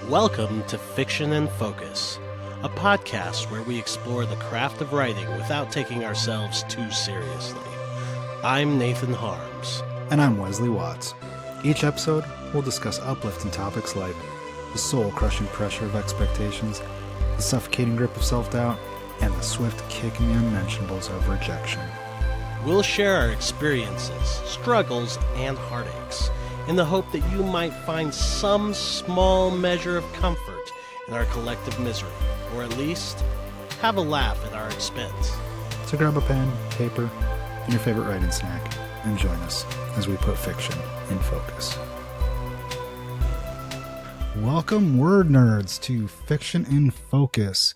Welcome to Fiction and Focus, a podcast where we explore the craft of writing without taking ourselves too seriously. I'm Nathan Harms. And I'm Wesley Watts. Each episode, we'll discuss uplifting topics like the soul-crushing pressure of expectations, the suffocating grip of self-doubt, and the swift-kicking unmentionables of rejection. We'll share our experiences, struggles, and heartaches in the hope that you might find some small measure of comfort in our collective misery, or at least have a laugh at our expense. So grab a pen, paper, and your favorite writing snack, and join us as we put fiction in focus. Welcome, word nerds, to Fiction in Focus,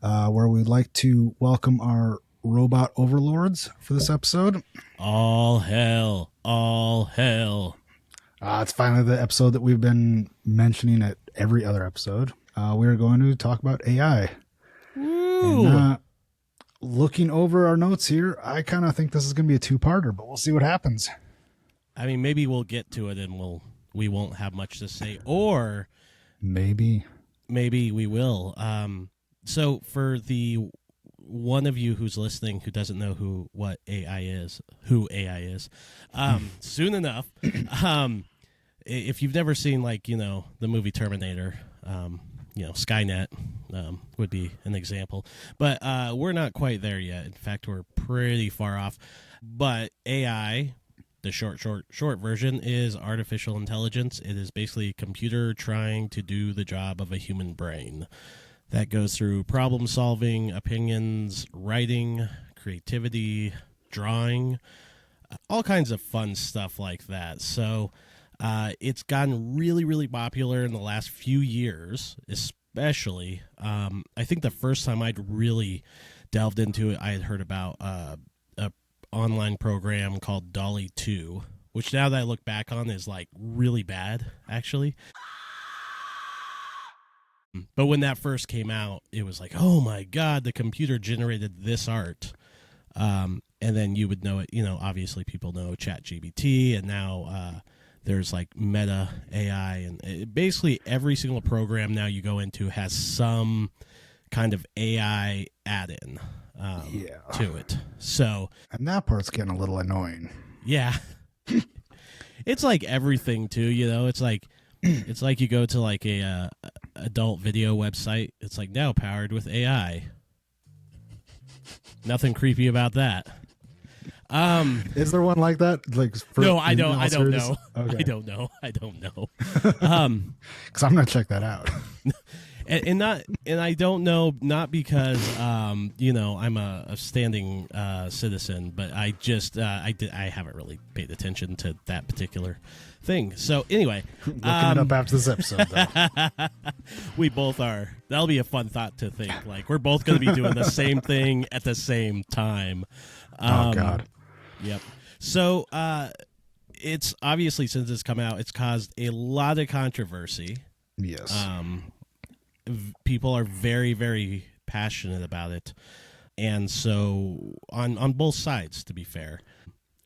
where we'd like to welcome our robot overlords for this episode. All hell, all hell. It's finally the episode that we've been mentioning at every other episode. We're going to talk about AI. Woo. And, looking over our notes here, I kind of think this is going to be a two-parter, but we'll see what happens. I mean, maybe we'll get to it and we won't have much to say, or maybe we will. So for the one of you who's listening who doesn't know who AI is, soon enough, if you've never seen, the movie Terminator, Skynet would be an example. But we're not quite there yet. In fact, we're pretty far off. But AI, the short version, is artificial intelligence. It is basically a computer trying to do the job of a human brain. That goes through problem solving, opinions, writing, creativity, drawing, all kinds of fun stuff like that. So it's gotten really, really popular in the last few years, especially. I think the first time I'd really delved into it, I had heard about an online program called Dolly 2, which now that I look back on is really bad, actually. But when that first came out, it was like, oh my God, the computer generated this art. And then you would know it, obviously people know ChatGPT, and now there's Meta AI, and basically every single program now you go into has some kind of AI add-in to it. So, and that part's getting a little annoying. Yeah. It's like everything too, it's like you go to a adult video website. It's now powered with AI. Nothing creepy about that. Is there one like that? No, I don't know. Okay. I don't know. Because I'm gonna check that out. and I don't know, not because I'm a standing citizen, but I just I haven't really paid attention to that particular thing. So anyway, looking it up after this episode, though. We both are. That'll be a fun thought to think. We're both going to be doing the same thing at the same time. Oh God. Yep. So it's obviously, since it's come out, it's caused a lot of controversy. Yes. People are very, very passionate about it, and so on both sides, to be fair.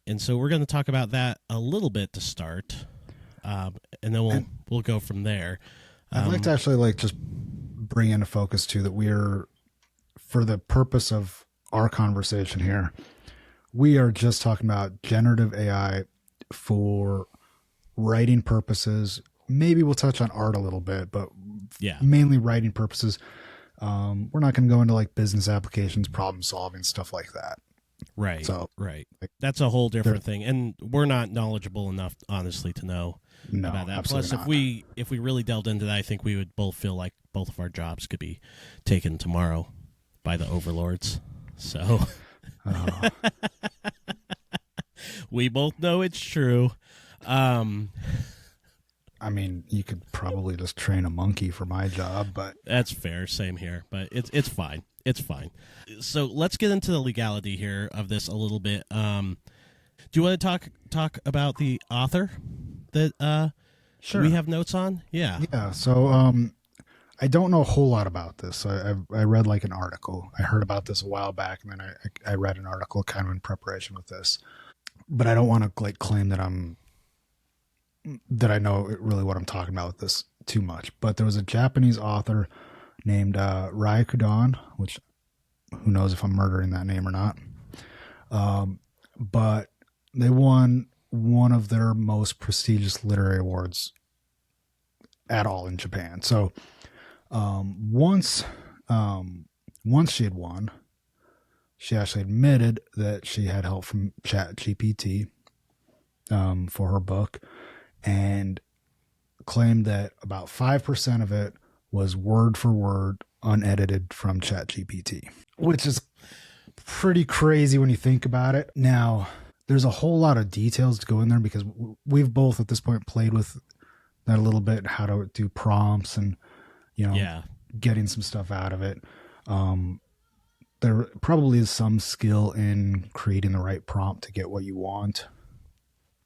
And so we're going to talk about that a little bit to start, and then we'll go from there. I'd like to actually just bring into focus too that we're, for the purpose of our conversation here, we are just talking about generative AI for writing purposes. Maybe we'll touch on art a little bit, but mainly writing purposes. We're not going to go into business applications, problem solving, stuff like that. Right. So, right. That's a whole different thing, and we're not knowledgeable enough, honestly, to know about that. Plus, not. if we really delved into that, I think we would both feel like both of our jobs could be taken tomorrow by the overlords. So, we both know it's true. I mean, you could probably just train a monkey for my job, but that's fair. Same here, but it's fine. It's fine. So let's get into the legality here of this a little bit. Do you want to talk about the author that sure. we have notes on? Yeah. Yeah. So I don't know a whole lot about this. I read an article. I heard about this a while back, and then I read an article kind of in preparation with this. But I don't want to claim that I know really what I'm talking about with too much. But there was a Japanese author named Ryukudan, which who knows if I'm murdering that name or not. But they won one of their most prestigious literary awards at all in Japan. So once she had won, she actually admitted that she had help from ChatGPT for her book, and claimed that about 5% of it was word for word unedited from ChatGPT, which is pretty crazy when you think about it. Now, there's a whole lot of details to go in there because we've both at this point played with that a little bit, how to do prompts and, getting some stuff out of it. There probably is some skill in creating the right prompt to get what you want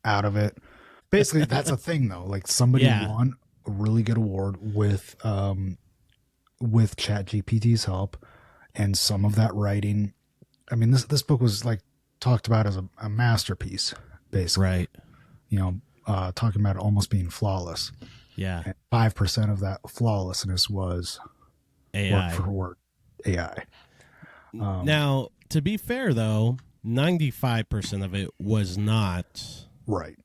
out of it. Basically, that's a thing, though. Like, somebody won a really good award with ChatGPT's help, and some of that writing. I mean, this book was like talked about as a masterpiece, basically. Right. Talking about it almost being flawless. Yeah. And 5% of that flawlessness was AI. word for word AI. Now, to be fair, though, 95% of it was not. Right.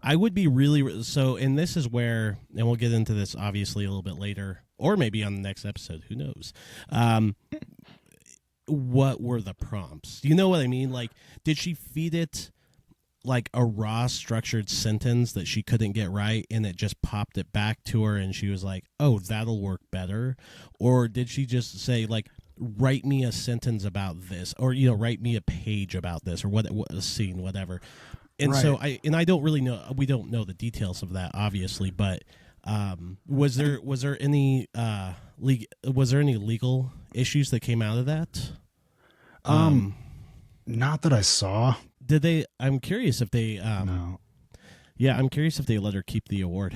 I would be really so, and this is where, and we'll get into this obviously a little bit later, or maybe on the next episode. Who knows? What were the prompts? Do you know what I mean? Like, did she feed it like a raw structured sentence that she couldn't get right, and it just popped it back to her, and she was like, "Oh, that'll work better," or did she just say like, "Write me a sentence about this," or write me a page about this, or what a scene, whatever. And Right. so I don't really know. We don't know the details of that, obviously, but was there any legal issues that came out of that? Not that I saw. Did they? I'm curious if they. No. Yeah, I'm curious if they let her keep the award.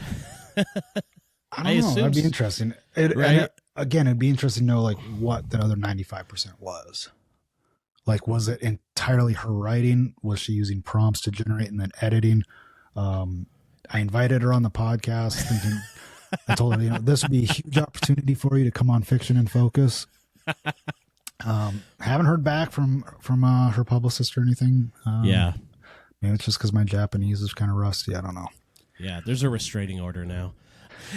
I don't know. That'd be interesting. Right? Again, it'd be interesting to know like what the other 95% was. Like, was it entirely her writing? Was she using prompts to generate and then editing? I invited her on the podcast thinking, I told her, this would be a huge opportunity for you to come on Fiction and Focus. Haven't heard back from her publicist or anything. Yeah. Maybe it's just because my Japanese is kind of rusty. I don't know. Yeah, there's a restraining order now.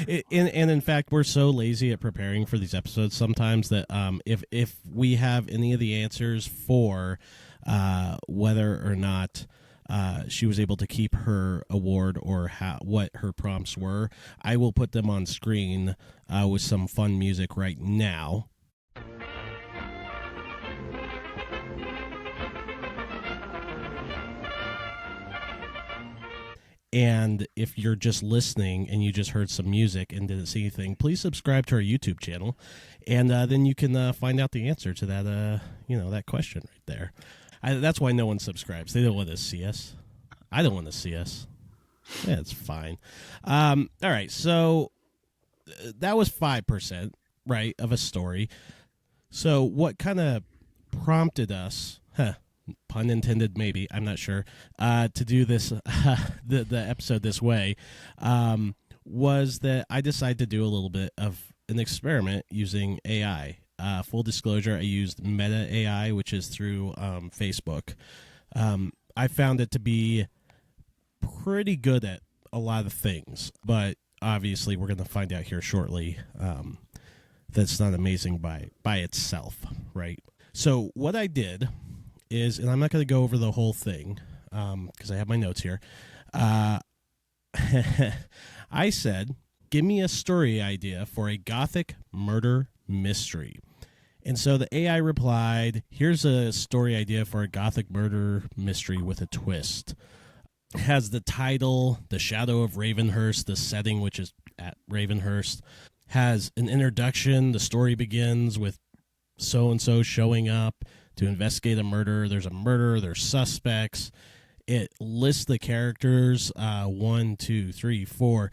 And in fact, we're so lazy at preparing for these episodes sometimes that if we have any of the answers for whether or not she was able to keep her award or what her prompts were, I will put them on screen with some fun music right now. And if you're just listening and you just heard some music and didn't see anything, please subscribe to our YouTube channel, and then you can find out the answer to that that question right there. That's why no one subscribes. They don't want to see us. I don't want to see us. Yeah, it's fine. All right, so that was 5%, right, of a story. So what kind of prompted us? Pun intended, maybe, I'm not sure, to do this, the episode this way, was that I decided to do a little bit of an experiment using AI. Full disclosure, I used Meta AI, which is through Facebook. I found it to be pretty good at a lot of things, but obviously we're going to find out here shortly that's not amazing by itself, right? So what I did is, and I'm not going to go over the whole thing because I have my notes here. I said, give me a story idea for a gothic murder mystery. And so the AI replied, here's a story idea for a gothic murder mystery with a twist. It has the title, The Shadow of Ravenhurst, the setting, which is at Ravenhurst. Has an introduction. The story begins with so-and-so showing up to investigate a murder. There's a murder. There's suspects. It lists the characters, 1, 2, 3, 4,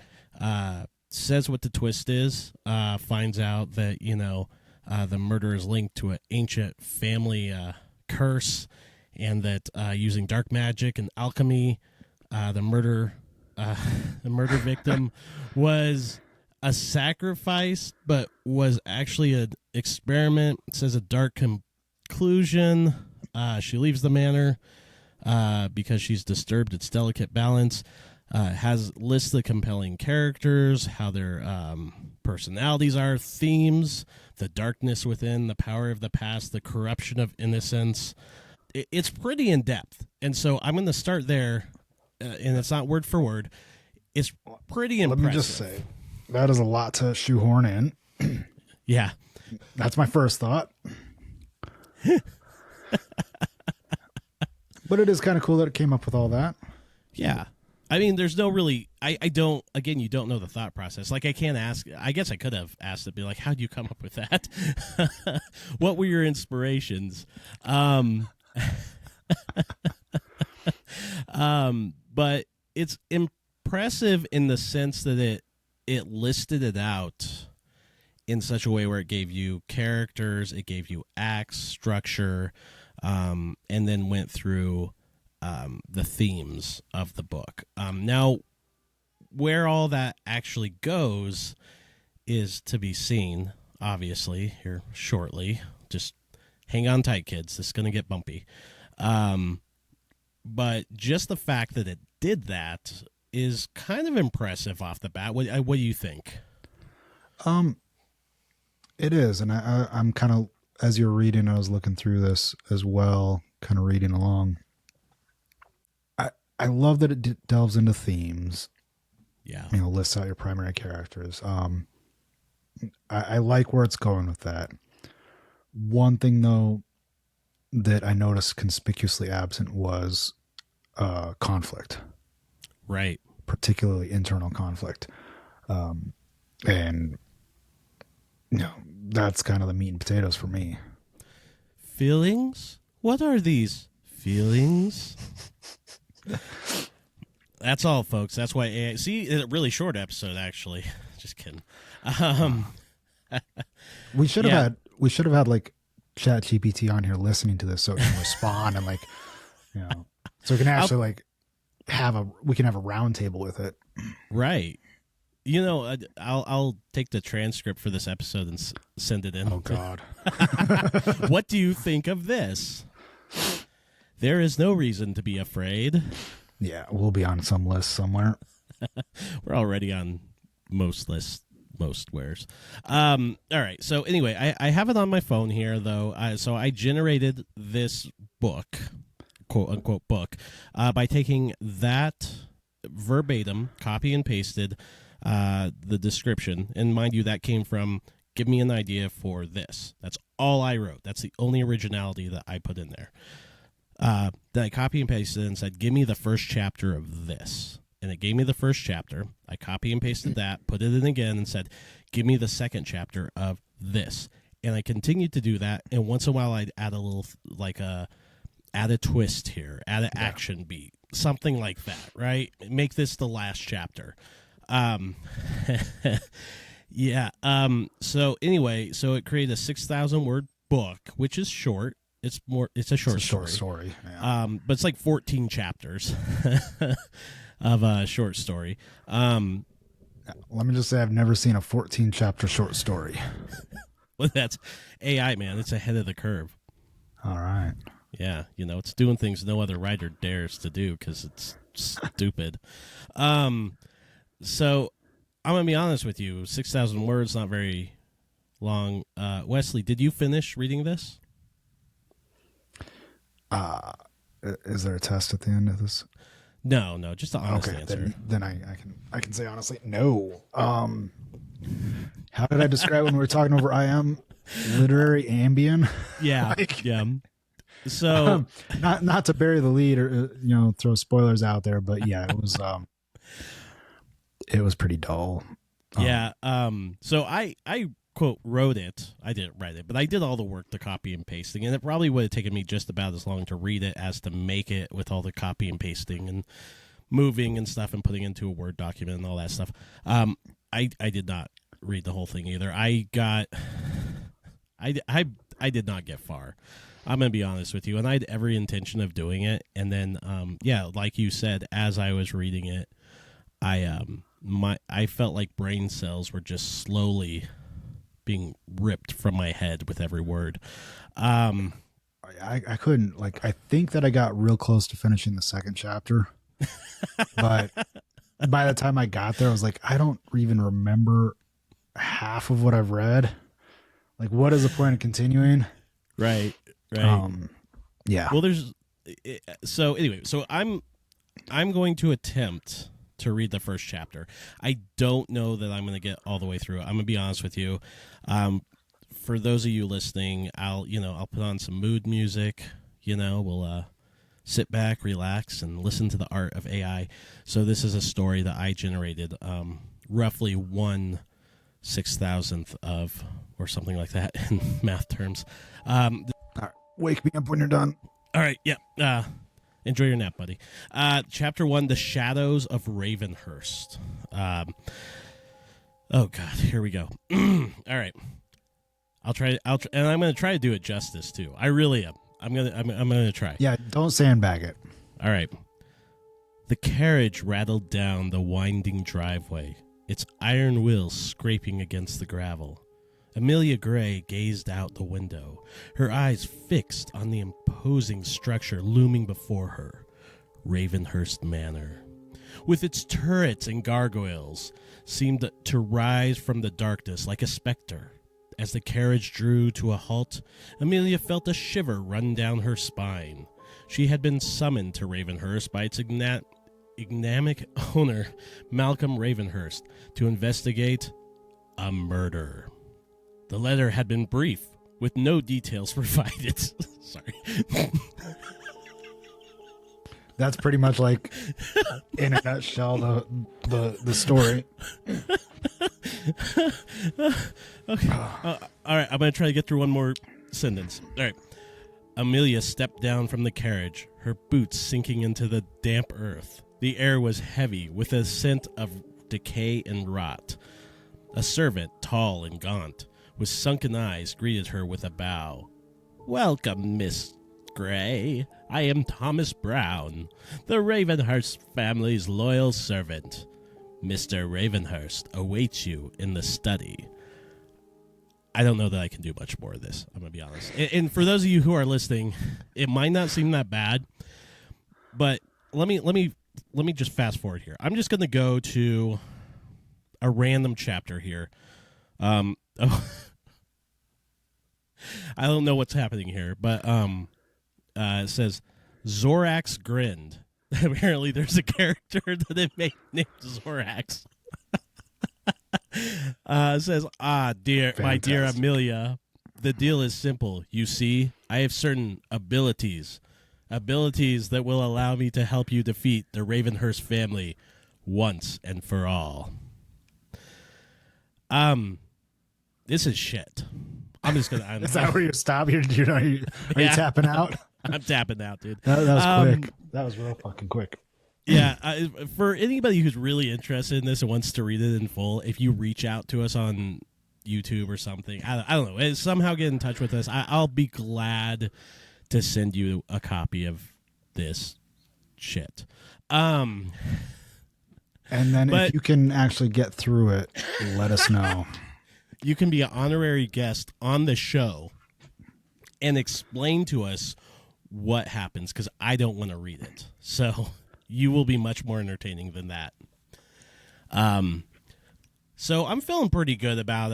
says what the twist is, finds out that, the murder is linked to an ancient family curse, and that using dark magic and alchemy, the murder victim was a sacrifice, but was actually an experiment. It says a dark conclusion. She leaves the manor because she's disturbed its delicate balance. Has lists the compelling characters, how their personalities are, themes, the darkness within, the power of the past, the corruption of innocence. It's pretty in depth, and so I'm going to start there, and it's not word for word. It's pretty impressive. Let me just say, that is a lot to shoehorn in. Yeah. That's my first thought. But it is kind of cool that it came up with all that. Yeah. I mean, there's no really, I don't, again, you don't know the thought process. Like, I can't ask, I guess I could have asked it, be like, how'd you come up with that? What were your inspirations? But it's impressive in the sense that it listed it out in such a way where it gave you characters, it gave you acts, structure, and then went through the themes of the book. Now, where all that actually goes is to be seen, obviously, here shortly. Just hang on tight, kids. This is going to get bumpy. But just the fact that it did that is kind of impressive off the bat. What do you think? It is, and I'm kind of, as you're reading, I was looking through this as well, kind of reading along. I love that it delves into themes. Yeah. Lists out your primary characters. I like where it's going with that. One thing, though, that I noticed conspicuously absent was conflict. Right. Particularly internal conflict. And, that's kind of the meat and potatoes for me. Feelings? What are these feelings? That's all, folks. That's why AI. See, it's a really short episode, actually. Just kidding. We should have had like ChatGPT on here listening to this so it can respond and so we can actually we can have a round table with it. Right. I'll take the transcript for this episode and send it in. Oh God. What do you think of this? There is no reason to be afraid. Yeah, we'll be on some list somewhere. We're already on most lists, most wares. All right. So anyway, I have it on my phone here, though. So I generated this book, quote unquote book, by taking that verbatim, copy and pasted the description. And mind you, that came from give me an idea for this. That's all I wrote. That's the only originality that I put in there. Then I copy and pasted and said, give me the first chapter of this. And it gave me the first chapter. I copy and pasted that, put it in again, and said, give me the second chapter of this. And I continued to do that. And once in a while, I'd add a little, add a twist here, add an action beat, something like that, right? Make this the last chapter. Yeah. So anyway, so it created a 6,000 word book, which is short. It's a short story. Yeah. But it's like 14 chapters of a short story. Let me just say I've never seen a 14 chapter short story. Well, that's AI, man. It's ahead of the curve. All right. Yeah. It's doing things no other writer dares to do because it's stupid. So I'm going to be honest with you. 6,000 words, not very long. Wesley, did you finish reading this? Is there a test at the end of this? No, just the honest answer. Then I can say honestly, no. How did I describe when we were talking over IM? Literary Ambien? Yeah. Yeah. So not to bury the lead or throw spoilers out there, but yeah, it was pretty dull. Yeah. So I quote wrote it. I didn't write it, but I did all the work, the copy and pasting, and it probably would have taken me just about as long to read it as to make it with all the copy and pasting and moving and stuff and putting into a Word document and all that stuff. I did not read the whole thing either. I did not get far. I'm gonna be honest with you, and I had every intention of doing it, and then like you said, as I was reading it, I felt like brain cells were just slowly being ripped from my head with every word. I couldn't, like, I think that I got real close to finishing the second chapter, but by the time I got there, I was like, I don't even remember half of what I've read. Like, what is the point of continuing? Right. Yeah. Well, so I'm going to attempt to read the first chapter. I don't know that I'm going to get all the way through it. I'm going to be honest with you. For those of you listening, I'll put on some mood music. We'll sit back, relax, and listen to the art of AI. So this is a story that I generated, roughly 1/6000th of, or something like that in math terms. All right. Wake me up when you're done. All right, yeah. Enjoy your nap, buddy. Chapter 1, The Shadows of Ravenhurst. Oh God, here we go. All right, I'll try, and I'm going to try to do it justice too. I really am. I'm gonna try. Yeah, don't sandbag it. All right. The carriage rattled down the winding driveway, its iron wheels scraping against the gravel. Amelia Gray gazed out the window, her eyes fixed on the imposing structure looming before her, Ravenhurst Manor. With its turrets and gargoyles, seemed to rise from the darkness like a specter. As the carriage drew to a halt, Amelia felt a shiver run down her spine. She had been summoned to Ravenhurst by its enigmatic owner, Malcolm Ravenhurst, to investigate a murder. The letter had been brief, with no details provided. Sorry. That's pretty much like, in a nutshell, the story. Okay. All right, I'm going to try to get through one more sentence. All right. Amelia stepped down from the carriage, her boots sinking into the damp earth. The air was heavy with a scent of decay and rot. A servant, tall and gaunt, with sunken eyes, greeted her with a bow. "Welcome, Miss Gray. I am Thomas Brown, the Ravenhurst family's loyal servant. Mr. Ravenhurst awaits you in the study." I don't know that I can do much more of this, I'm going to be honest. And for those of you who are listening, it might not seem that bad, but let me just fast forward here. I'm just going to go to a random chapter here. I don't know what's happening here, but it says Zorax grinned. Apparently, there's a character that they made named Zorax. It says, dear, Fantastic. My dear Amelia, the deal is simple. You see, I have certain abilities that will allow me to help you defeat the Ravenhurst family once and for all. This is shit. I'm just gonna. Is that where you stop? Are you tapping out? I'm tapping out, dude. That was quick. That was real fucking quick. Yeah, for anybody who's really interested in this and wants to read it in full, if you reach out to us on YouTube or something, I don't know, somehow get in touch with us, I'll be glad to send you a copy of this shit. And then if you can actually get through it, let us know. You can be an honorary guest on the show and explain to us what happens, because I don't want to read it. So you will be much more entertaining than that. So I'm feeling pretty good about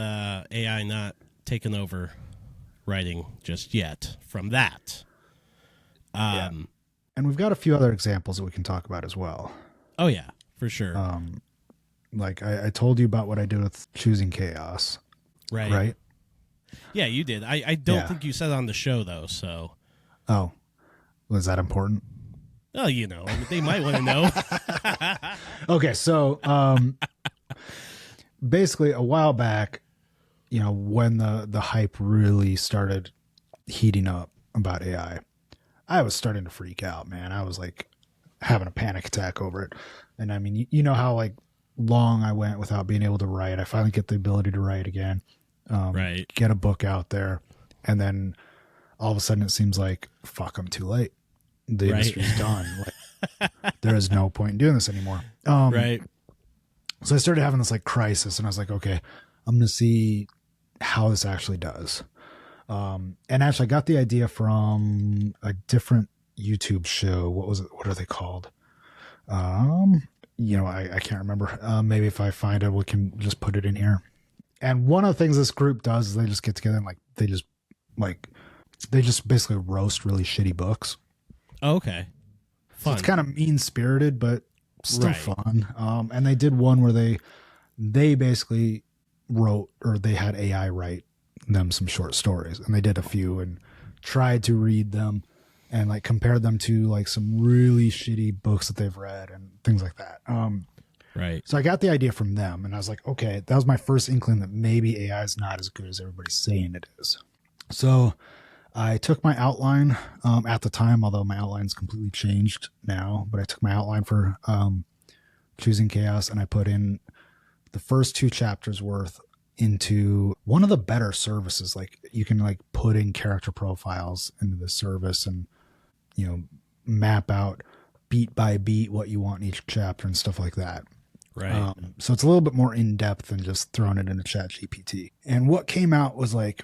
AI not taking over writing just yet from that. And we've got a few other examples that we can talk about as well. Oh, yeah, for sure. Like I told you about what I did with choosing chaos. Right? Yeah, you did. I don't think you said it on the show, though, so. Oh, was that important? Oh, they might want to know. Okay, so basically a while back, when the hype really started heating up about AI, I was starting to freak out, man. I was like having a panic attack over it. And I mean, you know how like long I went without being able to write. I finally get the ability to write again. Right. Get a book out there. And then all of a sudden it seems like, fuck, I'm too late. The industry's done. Like, there is no point in doing this anymore. Right. So I started having this like crisis, and I was like, okay, I'm going to see how this actually does. And actually, I got the idea from a different YouTube show. What was it? What are they called? I can't remember. Maybe if I find it, we can just put it in here. And one of the things this group does is they just get together and they just basically roast really shitty books. Oh, okay. Fun. So it's kind of mean spirited, but still Right. fun. And they did one where they basically wrote, or they had AI write them some short stories, and they did a few and tried to read them and like compared them to like some really shitty books that they've read and things like that. Right. So I got the idea from them, and I was like, okay, that was my first inkling that maybe AI is not as good as everybody's saying it is. So I took my outline at the time, although my outline's completely changed now, but I took my outline for Choosing Chaos, and I put in the first 2 chapters worth into one of the better services. Like you can like put in character profiles into the service and, map out beat by beat what you want in each chapter and stuff like that. Right. So it's a little bit more in depth than just throwing it into Chat GPT. And what came out was like,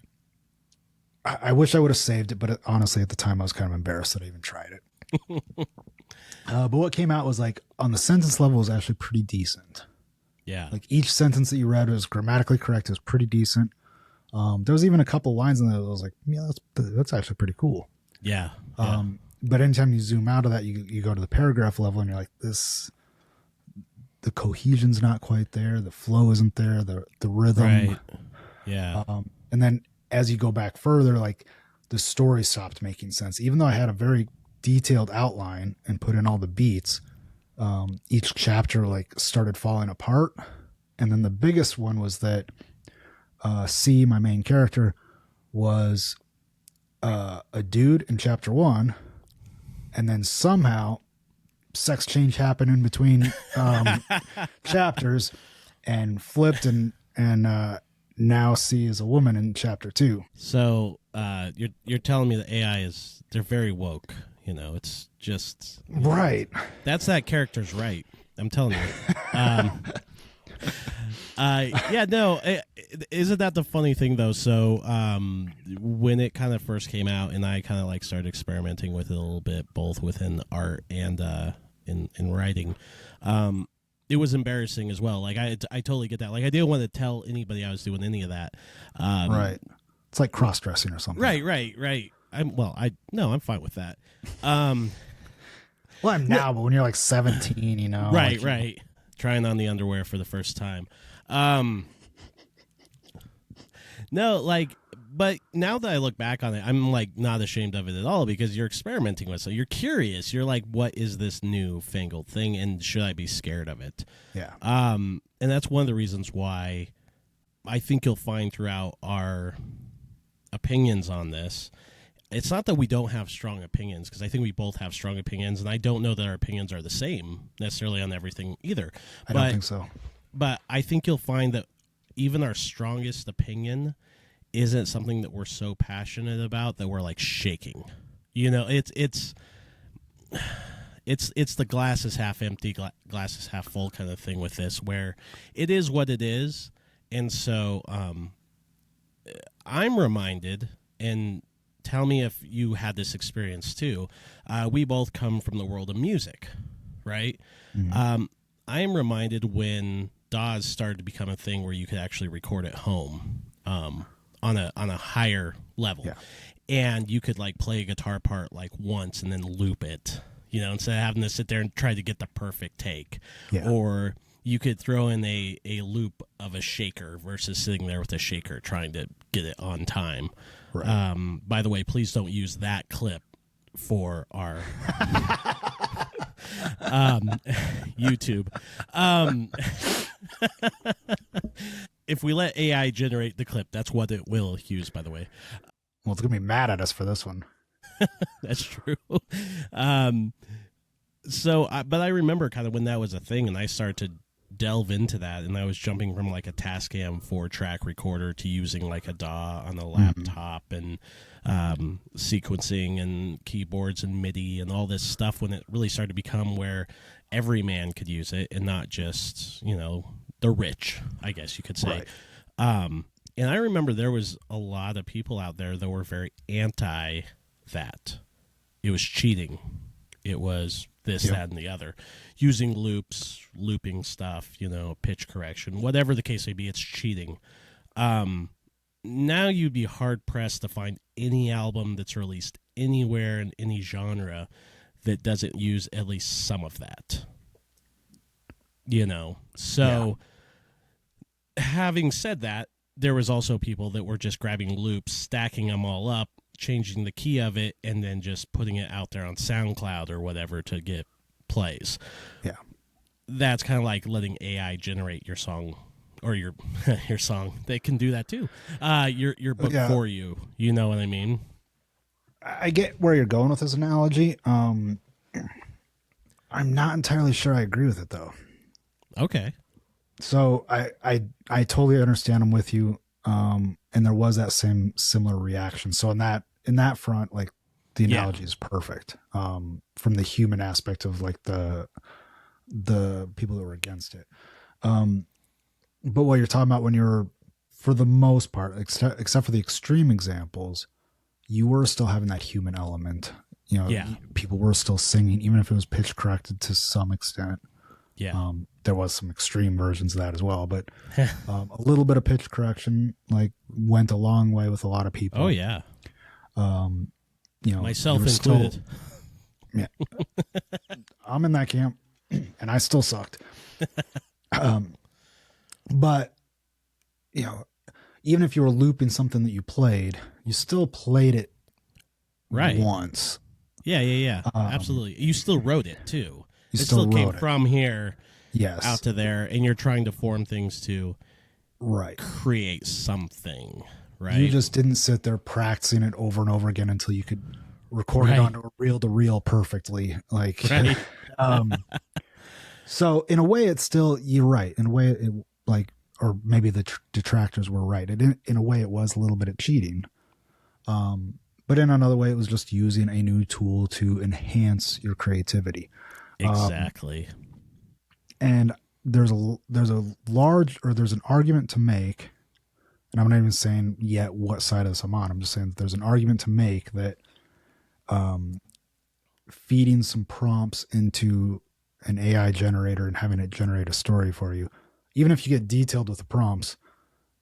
I wish I would have saved it, but honestly, at the time, I was kind of embarrassed that I even tried it. But what came out was like, on the sentence level, was actually pretty decent. Yeah. Like each sentence that you read was grammatically correct. It was pretty decent. There was even a couple lines in there that I was like, yeah, that's actually pretty cool. Yeah. But anytime you zoom out of that, you go to the paragraph level, and you're like, the cohesion's not quite there, the flow isn't there, the rhythm. Right. Yeah. And then as you go back further, like the story stopped making sense. Even though I had a very detailed outline and put in all the beats, each chapter like started falling apart. And then the biggest one was that C, my main character, was a dude in chapter 1, and then somehow sex change happened in between chapters and flipped, and now C is a woman in chapter 2. So you're telling me that AI they're very woke. It's just right. That's that character's right. I'm telling you. Isn't that the funny thing though? So when it kind of first came out, and I kind of like started experimenting with it a little bit, both within art and in writing, it was embarrassing as well. Like I totally get that. Like I didn't want to tell anybody I was doing any of that. Right. It's like cross dressing or something. Right. I'm fine with that. Well, I'm now, but when you're like 17, Right. Trying on the underwear for the first time. But now that I look back on it, I'm like not ashamed of it at all, because you're experimenting with it. So you're curious. You're like, what is this new fangled thing, and should I be scared of it? Yeah. And that's one of the reasons why I think you'll find throughout our opinions on this, it's not that we don't have strong opinions, because I think we both have strong opinions, and I don't know that our opinions are the same necessarily on everything either. I don't think so. But I think you'll find that even our strongest opinion isn't something that we're so passionate about that we're like shaking. It's the glass is half empty, glass is half full kind of thing with this, where it is what it is. And so I'm reminded, and tell me if you had this experience too. We both come from the world of music, right? Mm-hmm. I am reminded when DAWs started to become a thing where you could actually record at home on a higher level. Yeah. And you could like play a guitar part like once and then loop it, instead of having to sit there and try to get the perfect take. Yeah. Or you could throw in a loop of a shaker versus sitting there with a shaker trying to get it on time. Right. By the way, please don't use that clip for our YouTube. If we let AI generate the clip, that's what it will use, by the way. Well, it's going to be mad at us for this one. That's true. But I remember kind of when that was a thing, and I started to delve into that, and I was jumping from like a Tascam 4-track recorder to using like a DAW on a laptop, and sequencing and keyboards and MIDI and all this stuff, when it really started to become where every man could use it, and not just the rich, I guess you could say. Right. And I remember there was a lot of people out there that were very anti that. It was cheating. It was this, Yep. that, and the other. Using loops, looping stuff, pitch correction, whatever the case may be, it's cheating. Now you'd be hard pressed to find any album that's released anywhere in any genre that doesn't use at least some of that. So having said that, there was also people that were just grabbing loops, stacking them all up, changing the key of it, and then just putting it out there on SoundCloud or whatever to get plays. Yeah. That's kind of like letting AI generate your song or your your song. They can do that too. Your book for you. You know what I mean? I get where you're going with this analogy. I'm not entirely sure I agree with it though. Okay. So I totally understand. I'm with you. And there was that same similar reaction. So in that front, like the analogy is perfect. From the human aspect of like the people that were against it. But what you're talking about when you're, for the most part, except for the extreme examples, you were still having that human element. People were still singing, even if it was pitch corrected to some extent. Yeah. There was some extreme versions of that as well, but a little bit of pitch correction like went a long way with a lot of people. Oh yeah. Myself included. Yeah. I'm in that camp and I still sucked. But even if you were looping something that you played, you still played it right once. Yeah. Absolutely. You still wrote it too. It still came from here out to there, and you're trying to form things to create something, right? You just didn't sit there practicing it over and over again until you could record it onto a reel-to-reel perfectly. Like, so in a way, it's still, you're right. In a way, it or maybe the detractors were right. In a way, it was a little bit of cheating. But in another way, it was just using a new tool to enhance your creativity. Exactly. And there's an argument to make, and I'm not even saying yet what side of this I'm on. I'm just saying that there's an argument to make that feeding some prompts into an AI generator and having it generate a story for you, even if you get detailed with the prompts,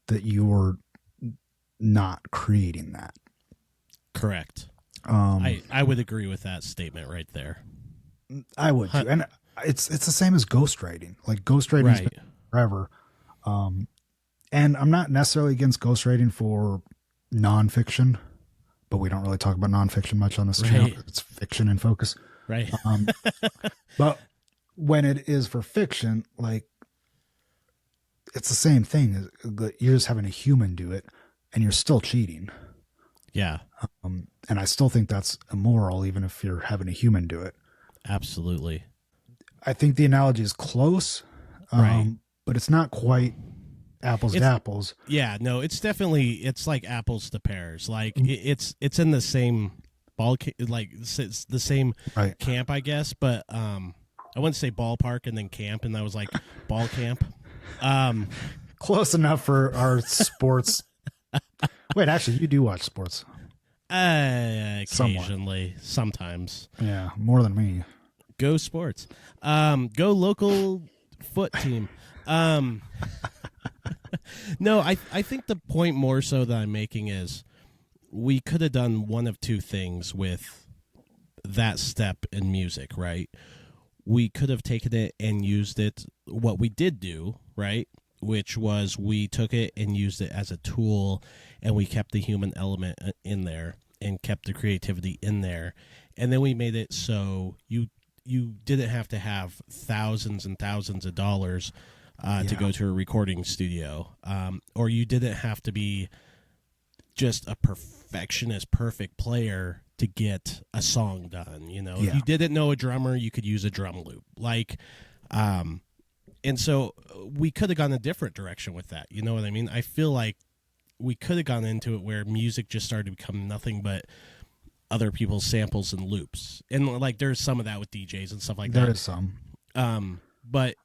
that you're not creating that. Correct. I would agree with that statement right there. I would too. And it's the same as ghostwriting. Like ghostwriting's been forever. And I'm not necessarily against ghostwriting for nonfiction, but we don't really talk about nonfiction much on this channel. It's fiction in focus. Right. But when it is for fiction, like it's the same thing. You're just having a human do it and you're still cheating. Yeah. And I still think that's immoral, even if you're having a human do it. Absolutely. I think the analogy is close, but it's not quite apples to apples. Yeah, no, it's like apples to pears. Like it's in the same it's the same camp, I guess. But I wouldn't say ballpark and then camp, and that was like ball camp. Close enough for our sports. Wait, actually, you do watch sports. Occasionally, sometimes. Yeah, more than me. Go sports. Go local foot team. No, I think the point more so that I'm making is we could have done one of two things with that step in music, right? We could have taken it and used it, what we did do, right? Which was we took it and used it as a tool, and we kept the human element in there and kept the creativity in there. And then we made it so you didn't have to have thousands and thousands of dollars to go to a recording studio, or you didn't have to be just a perfectionist, perfect player to get a song done. If you didn't know a drummer, you could use a drum loop. And so we could have gone a different direction with that. You know what I mean? I feel like we could have gone into it where music just started to become nothing but other people's samples and loops. And like there's some of that with DJs and stuff like that. There is some. But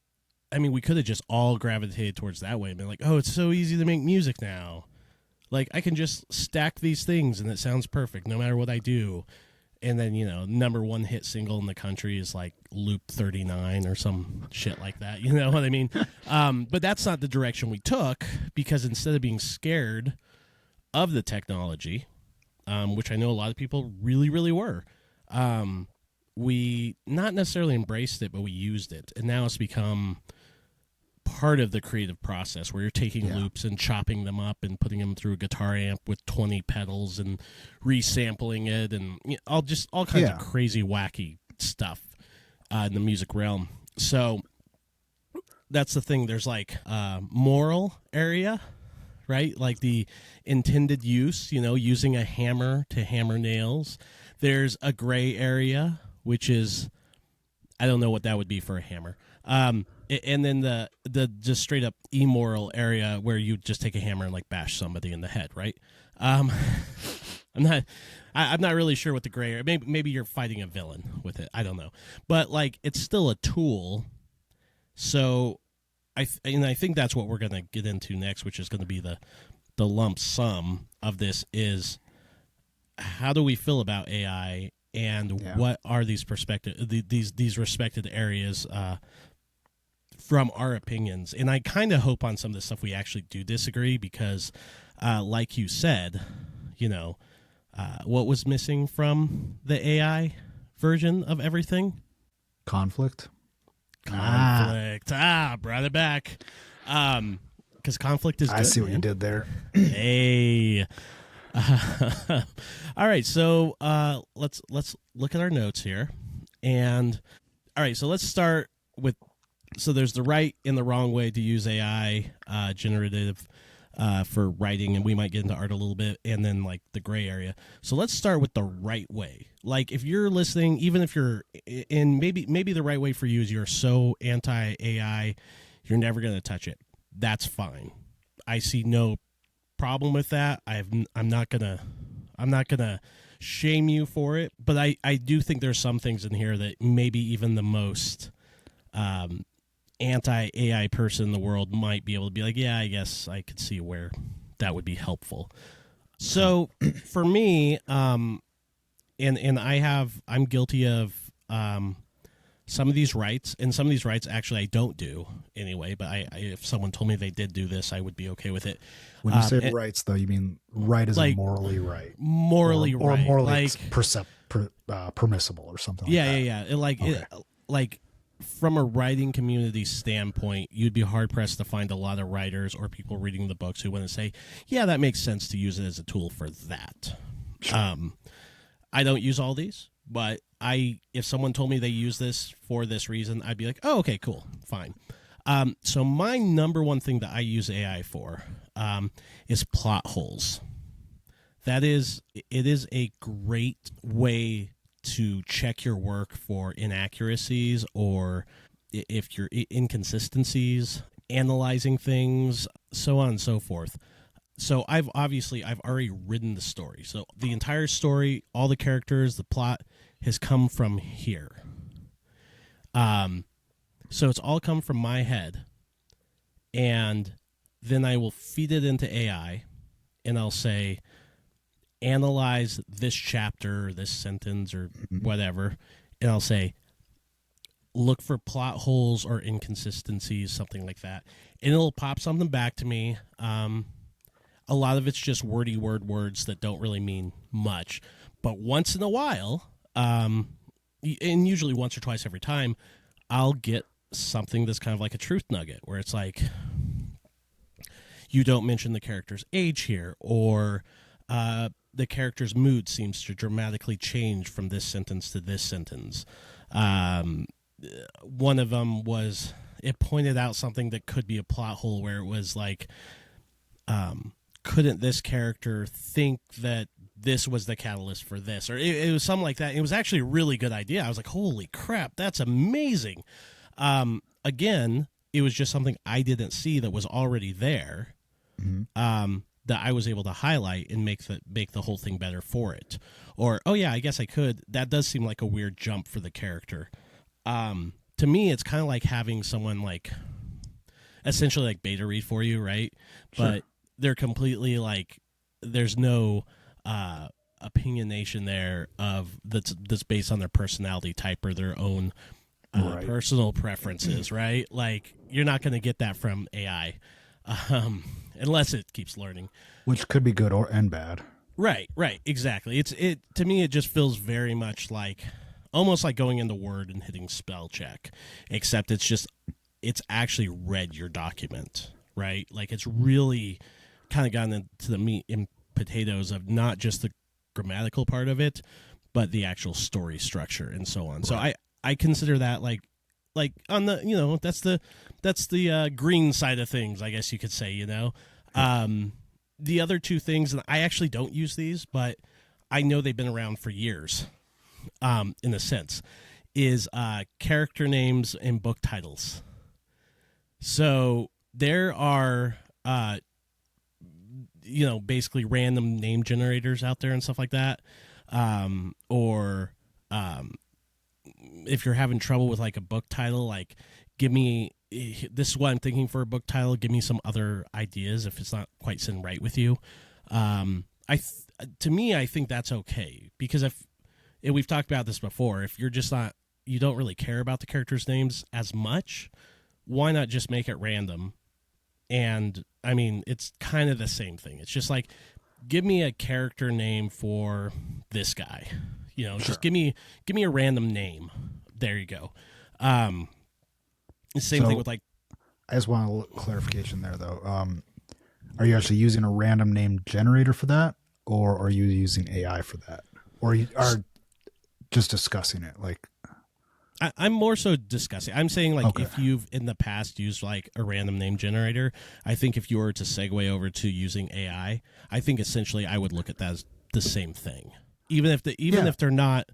I mean, we could have just all gravitated towards that way and been like, oh, it's so easy to make music now. Like, I can just stack these things and it sounds perfect no matter what I do. And then, number one hit single in the country is like Loop 39 or some shit like that. You know what I mean? But that's not the direction we took, because instead of being scared of the technology, which I know a lot of people really, really were, we not necessarily embraced it, but we used it. And now it's become part of the creative process, where you're taking loops and chopping them up and putting them through a guitar amp with 20 pedals and resampling it, and all kinds of crazy wacky stuff in the music realm. So that's the thing. There's like moral area, right? Like the intended use, using a hammer to hammer nails. There's a gray area, which is, I don't know what that would be for a hammer. And then the just straight up immoral area, where you just take a hammer and like bash somebody in the head, right? I'm not really sure what the gray area. Maybe you're fighting a villain with it. I don't know, but like it's still a tool. So I think that's what we're gonna get into next, which is going to be the lump sum of this. Is how do we feel about AI, and what are these these respected areas from our opinions? And I kind of hope on some of the stuff we actually do disagree, because like you said, what was missing from the AI version of everything? Conflict. Brought it back. Because conflict is good. I see what you did there. Hey. All right, so let's look at our notes here. And all right, so let's start with, so there's the right and the wrong way to use AI generative for writing, and we might get into art a little bit, and then like the gray area. So let's start with the right way. Like, if you're listening, even if you're in, maybe the right way for you is you're so anti-AI, you're never going to touch it. That's fine. I see no problem with that. I'm not gonna shame you for it, but I do think there's some things in here that maybe even the most anti-AI person in the world might be able to be like, yeah, I guess I could see where that would be helpful. So for me, and I'm guilty of some of these rights, and some of these rights actually I don't do anyway, but I if someone told me they did do this, I would be okay with it. When you say rights, though, you mean right as like, in morally right. Morally right. Or morally like, permissible or something like that. Yeah. Like from a writing community standpoint, you'd be hard-pressed to find a lot of writers or people reading the books who want to say, yeah, that makes sense to use it as a tool for that. Sure. I don't use all these, but if someone told me they use this for this reason, I'd be like, oh, okay, cool, fine. So my number one thing that I use AI for is plot holes. It is a great way to check your work for inaccuracies, or if you're inconsistencies, analyzing things, so on and so forth. So I've already written the story. So the entire story, all the characters, the plot has come from here. So it's all come from my head, and then I will feed it into AI, and I'll say, analyze this chapter, this sentence, or whatever, and I'll say, look for plot holes or inconsistencies, something like that, and it'll pop something back to me. A lot of it's just words that don't really mean much, but once in a while, and usually once or twice every time, I'll get something that's kind of like a truth nugget, where it's like, you don't mention the character's age here, or the character's mood seems to dramatically change from this sentence to this sentence. One of them was, it pointed out something that could be a plot hole, where it was like, couldn't this character think that this was the catalyst for this, or it was something like that. It was actually a really good idea. I was like, holy crap, that's amazing. Again, it was just something I didn't see that was already there, that I was able to highlight and make the whole thing better for it. Or, oh yeah, I guess I could. That does seem like a weird jump for the character. To me, it's kind of like having someone like essentially like beta read for you, right? Sure. But they're completely like there's no opinionation there of that's based on their personality type or their own Right. personal preferences, right? Like you're not going to get that from AI unless it keeps learning. Which could be good or and bad. Right, exactly. It to me it just feels very much like almost like going into Word and hitting spell check, except it's actually read your document, right? Like it's really kind of gotten into the meat and potatoes of not just the grammatical part of it, but the actual story structure and so on. So I consider that like on the that's the green side of things, I guess you could say. The other two things, and I actually don't use these, but I know they've been around for years. In a sense, is character names and book titles. So there are basically random name generators out there and stuff like that, or if you're having trouble with like a book title, like give me this is what I'm thinking for a book title. Give me some other ideas if it's not quite sitting right with you. To me, I think that's okay because if and we've talked about this before, if you're just not you don't really care about the characters' names as much, why not just make it random? And I mean, it's kind of the same thing. It's just like give me a character name for this guy. Sure. Just give me a random name. There you go. Same thing with like. I just want a little clarification there, though. Are you actually using a random name generator for that, or are you using AI for that, or you are just discussing it? Like, I'm more so discussing. I'm saying like okay. if you've in the past used like a random name generator, I think if you were to segue over to using AI, I think essentially I would look at that as the same thing, even if they're not.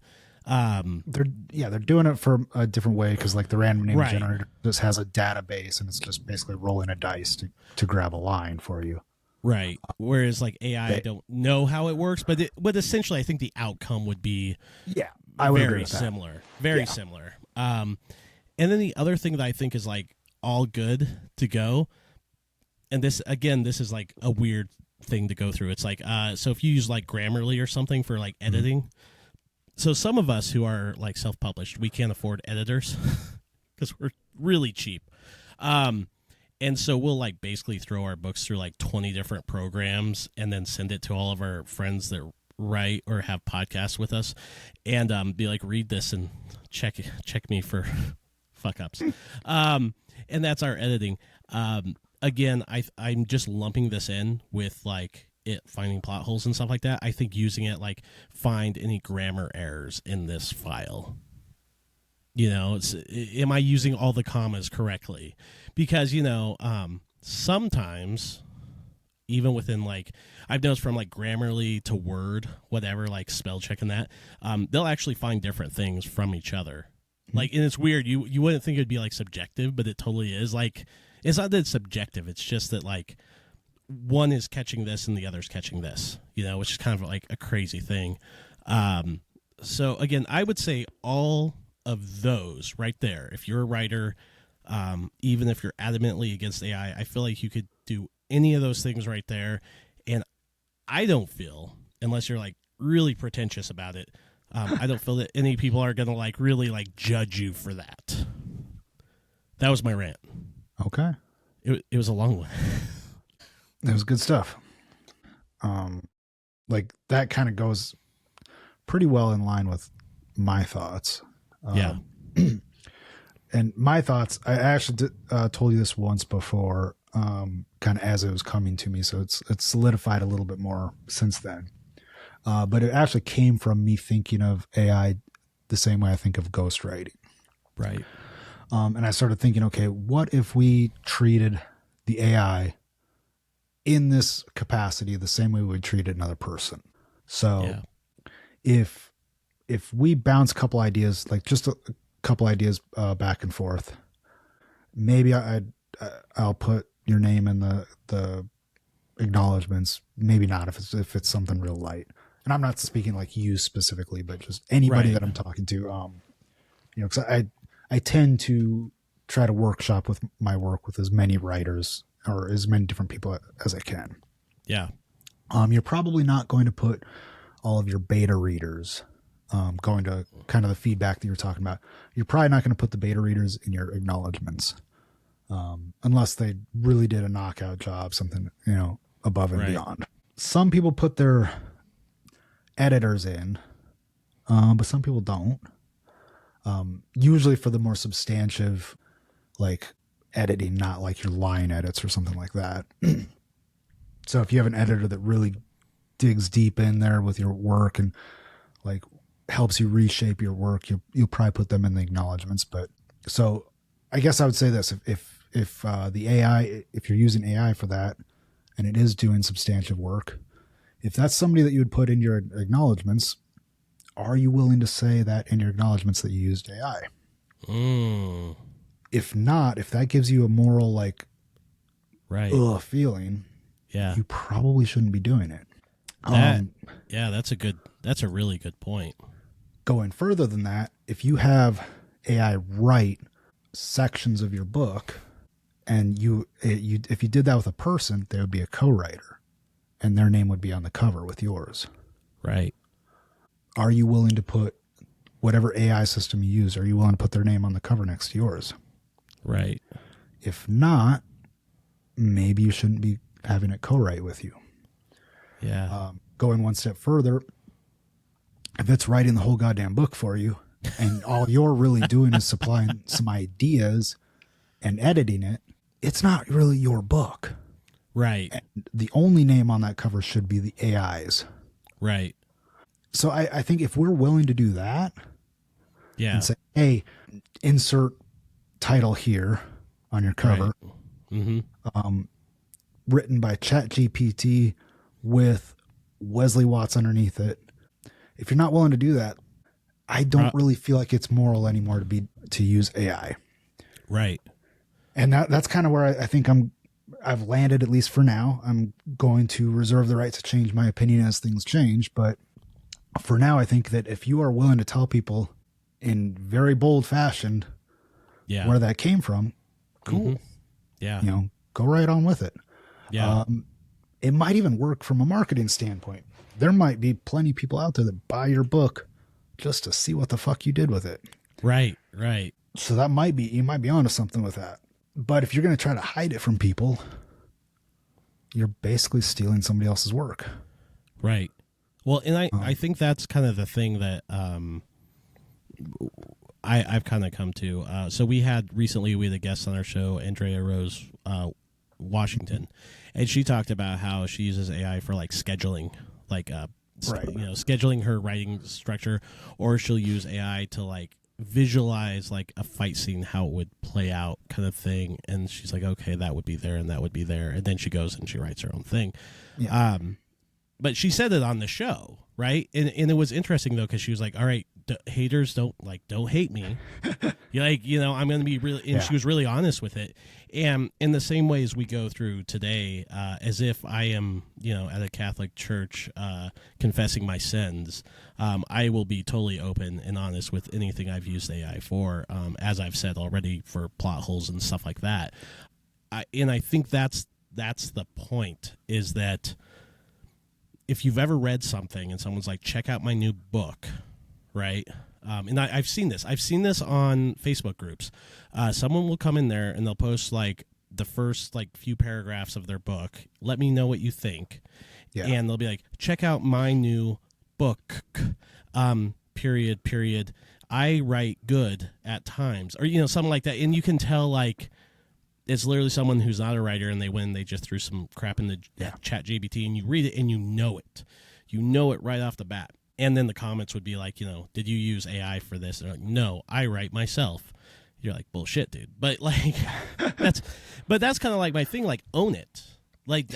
They're doing it for a different way because like the random name Right. generator just has a database and it's just basically rolling a dice to grab a line for you. Right. Whereas like AI, I don't know how it works, but essentially I think the outcome would be I would agree very with that. similar. Very similar. And then the other thing that I think is like all good to go, and this is like a weird thing to go through. It's like so if you use like Grammarly or something for like editing. So some of us who are like self-published, we can't afford editors because we're really cheap. And so we'll like basically throw our books through like 20 different programs and then send it to all of our friends that write or have podcasts with us and be like, read this and check me for fuck ups. And that's our editing. Again, I'm just lumping this in with like it finding plot holes and stuff like that. I think using it like find any grammar errors in this file. Am I using all the commas correctly? Because sometimes even within like I've noticed from like Grammarly to Word, whatever, like spell checking that, they'll actually find different things from each other. Like, and it's weird. You wouldn't think it'd be like subjective, but it totally is. Like, it's not that it's subjective. It's just that like one is catching this and the other's catching this, which is kind of like a crazy thing. So again, I would say all of those right there. If you're a writer, even if you're adamantly against AI, I feel like you could do any of those things right there. And I don't feel, unless you're like really pretentious about it, I don't feel that any people are going to like really like judge you for that. That was my rant. Okay. It was a long one. It was good stuff. Like that kind of goes pretty well in line with my thoughts. Yeah. And my thoughts, I actually told you this once before, kind of as it was coming to me. So it's solidified a little bit more since then. But it actually came from me thinking of AI the same way I think of ghostwriting. Right. And I started thinking, okay, what if we treated the AI in this capacity the same way we would treat another person? So if we bounce a couple ideas, like just a couple ideas back and forth, maybe I'll put your name in the acknowledgments. Maybe not if it's something real light. And I'm not speaking like you specifically, but just anybody that I'm talking to. Because I tend to try to workshop with my work with as many writers or as many different people as I can. Yeah. You're probably not going to put all of your beta readers, going to kind of the feedback that you were talking about. You're probably not going to put the beta readers in your acknowledgments, unless they really did a knockout job, something, above and beyond. Some people put their editors in, but some people don't. Usually for the more substantive, like editing, not like your line edits or something like that. So if you have an editor that really digs deep in there with your work and like helps you reshape your work, you'll probably put them in the acknowledgments. But so I guess I would say this: if the AI, if you're using AI for that, and it is doing substantive work, if that's somebody that you would put in your acknowledgments, are you willing to say that in your acknowledgments that you used AI? If not, if that gives you a moral like feeling, you probably shouldn't be doing it. That's a really good point. Going further than that, if you have AI write sections of your book, and if you did that with a person, they would be a co-writer, and their name would be on the cover with yours. Right. Are you willing to put whatever AI system you use? Are you willing to put their name on the cover next to yours? Right. If not, maybe you shouldn't be having it co-write with you. Yeah. Going one step further, if it's writing the whole goddamn book for you and all you're really doing is supplying some ideas and editing it, it's not really your book. Right. And the only name on that cover should be the AI's. Right. So I think if we're willing to do that, and say, hey, insert title here on your cover, written by ChatGPT with Wesley Watts underneath it. If you're not willing to do that, I don't really feel like it's moral anymore to use AI. Right. And that's kind of where I think I've landed, at least for now. I'm going to reserve the right to change my opinion as things change. But for now, I think that if you are willing to tell people in very bold fashion where that came from, cool. Yeah. Go right on with it. Yeah. It might even work from a marketing standpoint. There might be plenty of people out there that buy your book just to see what the fuck you did with it. Right. Right. So you might be onto something with that. But if you're going to try to hide it from people, you're basically stealing somebody else's work. Right. Well, and I think that's kind of the thing that I've kind of come to. So we had a guest on our show, Andrea Rose Washington, and she talked about how she uses AI for like scheduling, like scheduling her writing structure, or she'll use AI to like visualize like a fight scene, how it would play out, kind of thing. And she's like, okay, that would be there and that would be there, and then she goes and she writes her own thing. Yeah. But she said it on the show, right? And it was interesting though, because she was like, all right, haters don't hate me. I'm going to be really, and she was really honest with it. And in the same way as we go through today, as if I am, at a Catholic church, confessing my sins, I will be totally open and honest with anything I've used AI for, as I've said already, for plot holes and stuff like that. And I think that's the point, is that if you've ever read something and someone's like, check out my new book, right? And I've seen this. I've seen this on Facebook groups. Someone will come in there and they'll post like the first like few paragraphs of their book. Let me know what you think. Yeah. And they'll be like, check out my new book, period. I write good at times, or, something like that. And you can tell like, it's literally someone who's not a writer, and they just threw some crap in the chat GPT, and you read it and you know it right off the bat. And then the comments would be like, did you use AI for this? And they're like, no, I write myself. You're like, bullshit, dude. But like, that's kind of like my thing. Like, own it. Like,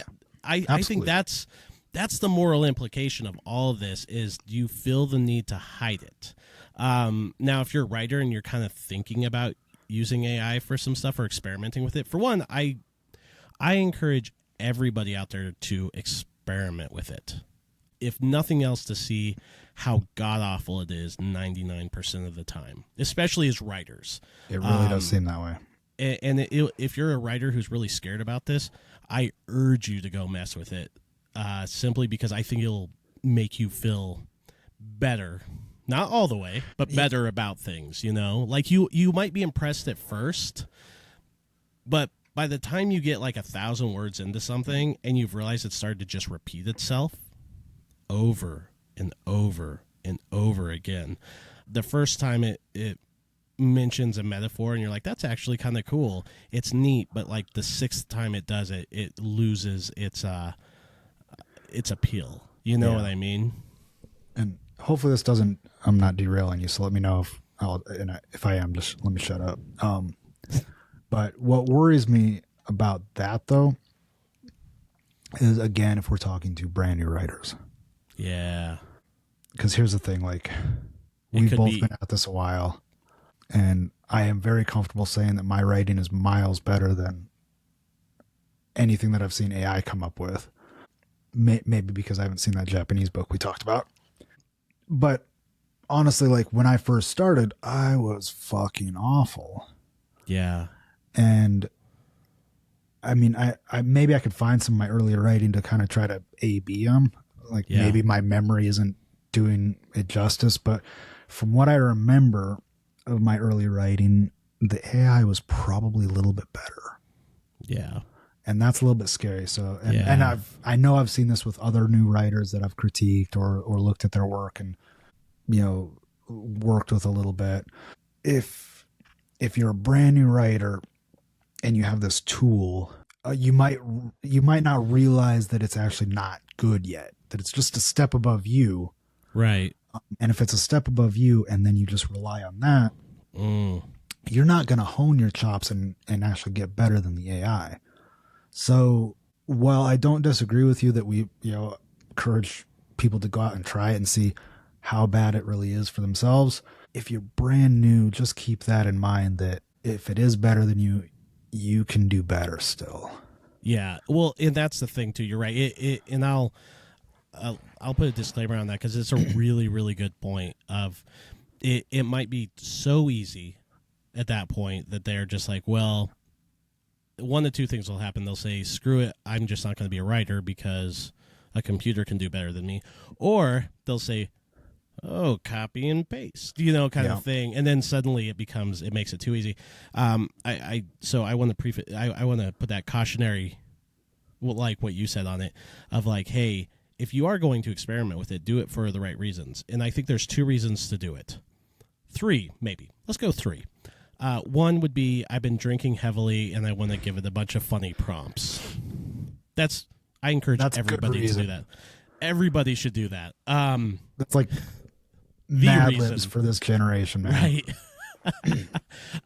I think that's the moral implication of all of this, is you feel the need to hide it. Now, if you're a writer and you're kind of thinking about using AI for some stuff or experimenting with it, for one, I encourage everybody out there to experiment with it, if nothing else, to see how god awful it is 99% of the time, especially as writers. It really does seem that way. If you're a writer who's really scared about this, I urge you to go mess with it, simply because I think it'll make you feel better. Not all the way, but better about things, Like you might be impressed at first, but by the time you get like 1,000 words into something and you've realized it started to just repeat itself over and over and over again, the first time it mentions a metaphor and you're like, that's actually kind of cool, it's neat, but like the sixth time it does it, it loses its appeal. You know what I mean? And hopefully this doesn't, I'm not derailing you, so let me know if I am, just let me shut up. But what worries me about that, though, is, again, if we're talking to brand new writers. Yeah. Because here's the thing, like, we've both been at this a while, and I am very comfortable saying that my writing is miles better than anything that I've seen AI come up with. Maybe because I haven't seen that Japanese book we talked about. But honestly, like, when I first started, I was fucking awful. Yeah. And I mean, I maybe I could find some of my earlier writing to kind of try to A/B them. Like, maybe my memory isn't doing it justice, but from what I remember of my early writing, the AI was probably a little bit better. Yeah. And that's a little bit scary. So, and I know I've seen this with other new writers that I've critiqued or looked at their work and, worked with a little bit. If you're a brand new writer and you have this tool, you might not realize that it's actually not good yet, that it's just a step above you. Right. And if it's a step above you and then you just rely on that, you're not going to hone your chops and actually get better than the AI. So while I don't disagree with you that we, encourage people to go out and try it and see how bad it really is for themselves, if you're brand new, just keep that in mind, that if it is better than you, you can do better still. Yeah. Well, and that's the thing too. You're right. And I'll put a disclaimer on that because it's a really, really good point of it might be so easy at that point that they're just like, well, one of two things will happen. They'll say, screw it, I'm just not going to be a writer because a computer can do better than me. Or they'll say, oh, copy and paste, kind of thing. And then suddenly it makes it too easy. So I want to I want to put that cautionary, like what you said on it, of like, hey, if you are going to experiment with it, do it for the right reasons. And I think there's 2 reasons to do it. 3, maybe. Let's go 3. One would be, I've been drinking heavily and I want to give it a bunch of funny prompts. I encourage everybody to do that. Everybody should do that. That's like Mad Libs for this generation, man.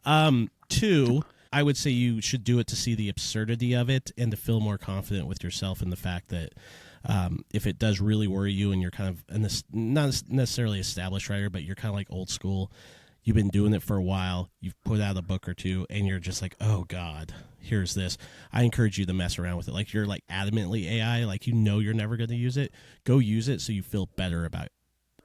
Right. 2, I would say you should do it to see the absurdity of it and to feel more confident with yourself in the fact that if it does really worry you and you're kind of not necessarily established writer, but you're kind of like old school, you've been doing it for a while, you've put out a book or 2, and you're just like, oh, God, here's this. I encourage you to mess around with it. Like, you're like adamantly AI, like you're never going to use it. Go use it so you feel better about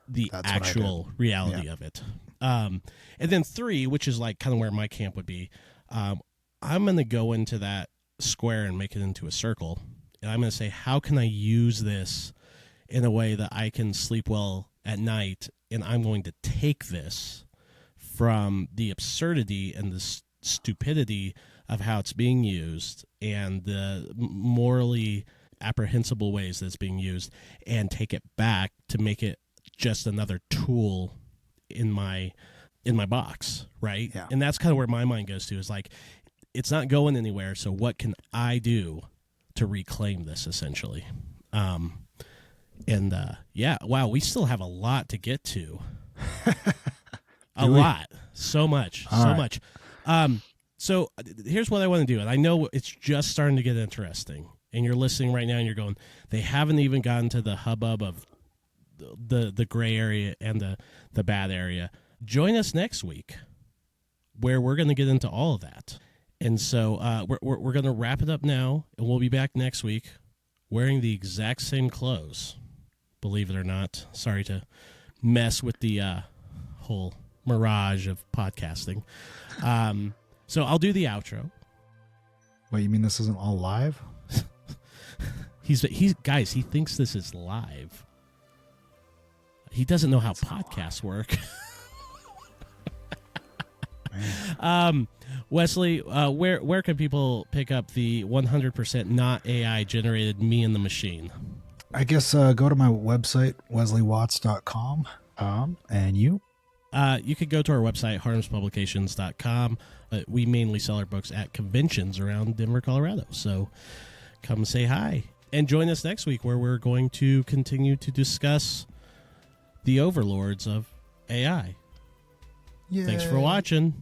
the actual reality of it. And then 3, which is like kind of where my camp would be, I'm going to go into that square and make it into a circle. And I'm going to say, how can I use this in a way that I can sleep well at night? And I'm going to take this from the absurdity and the stupidity of how it's being used and the morally apprehensible ways that it's being used, and take it back to make it just another tool in my box, right? Yeah. And that's kind of where my mind goes to, is like, it's not going anywhere, so what can I do to reclaim this, essentially? Wow, we still have a lot to get to. So much. So here's what I want to do, and I know it's just starting to get interesting, and you're listening right now and you're going, they haven't even gotten to the hubbub of the gray area and the bad area. Join us next week where we're going to get into all of that. And so we're going to wrap it up now, and we'll be back next week wearing the exact same clothes, believe it or not. Sorry to mess with the whole mirage of podcasting. So I'll do the outro. Wait, you mean this isn't all live? Guys, he thinks this is live. He doesn't know how podcasts work. Wesley, where can people pick up the 100% not AI generated Me and the Machine? I guess go to my website, wesleywatts.com. And you? You could go to our website, harmspublications.com. We mainly sell our books at conventions around Denver, Colorado. So come say hi. And join us next week where we're going to continue to discuss the overlords of AI. Yay. Thanks for watching.